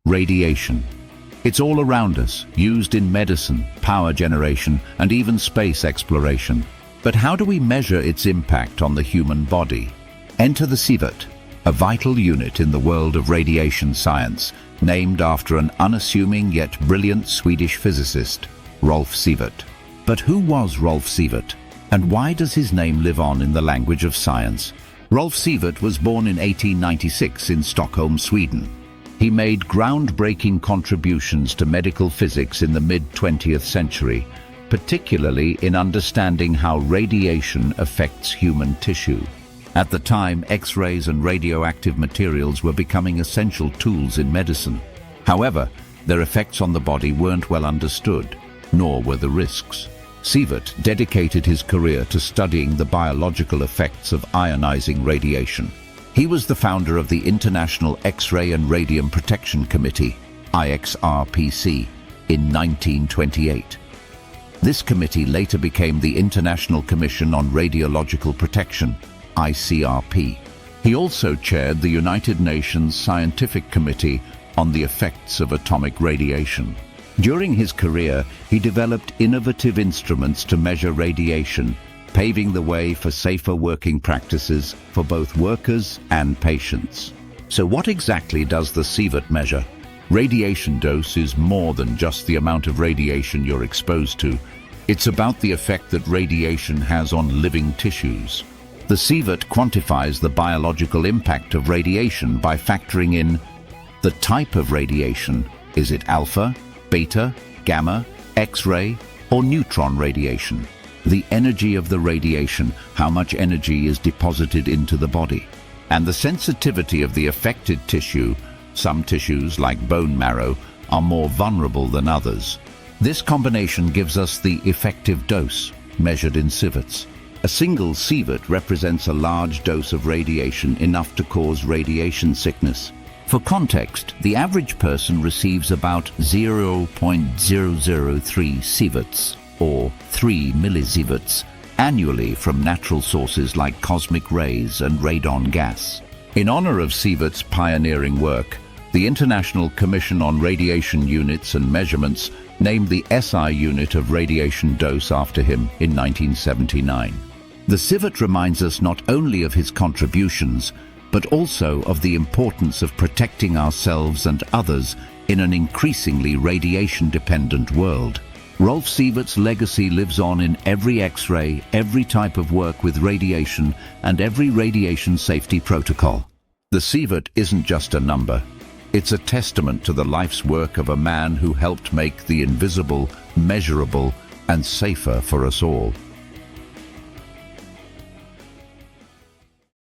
Radiation. It's all around us, used in medicine, power generation, and even space exploration. But how do we measure its impact on the human body? Enter the sievert, a vital unit in the world of radiation science, named after an unassuming yet brilliant Swedish physicist, Rolf Sievert. But who was Rolf Sievert, and why does his name live on in the language of science? Rolf Sievert was born in 1896 in Stockholm, Sweden. He made groundbreaking contributions to medical physics in the mid-20th century, particularly in understanding how radiation affects human tissue. At the time, X-rays and radioactive materials were becoming essential tools in medicine. However, their effects on the body weren't well understood, nor were the risks. Sievert dedicated his career to studying the biological effects of ionizing radiation. He was the founder of the International X-ray and Radium Protection Committee, IXRPC, in 1928. This committee later became the International Commission on Radiological Protection, ICRP. He also chaired the United Nations Scientific Committee on the Effects of Atomic Radiation. During his career, he developed innovative instruments to measure radiation, paving the way for safer working practices for both workers and patients. So what exactly does the sievert measure? Radiation dose is more than just the amount of radiation you're exposed to. It's about the effect that radiation has on living tissues. The sievert quantifies the biological impact of radiation by factoring in the type of radiation. Is it alpha, beta, gamma, X-ray, or neutron radiation? The energy of the radiation, how much energy is deposited into the body, and the sensitivity of the affected tissue. Some tissues, like bone marrow, are more vulnerable than others. This combination gives us the effective dose, measured in sieverts. A single sievert represents a large dose of radiation, enough to cause radiation sickness. For context, the average person receives about 0.003 sieverts, or 3 millisieverts, annually from natural sources like cosmic rays and radon gas. In honor of Sievert's pioneering work, the International Commission on Radiation Units and Measurements named the SI unit of radiation dose after him in 1979. The sievert reminds us not only of his contributions, but also of the importance of protecting ourselves and others in an increasingly radiation-dependent world. Rolf Sievert's legacy lives on in every X-ray, every type of work with radiation, and every radiation safety protocol. The sievert isn't just a number. It's a testament to the life's work of a man who helped make the invisible measurable and safer for us all.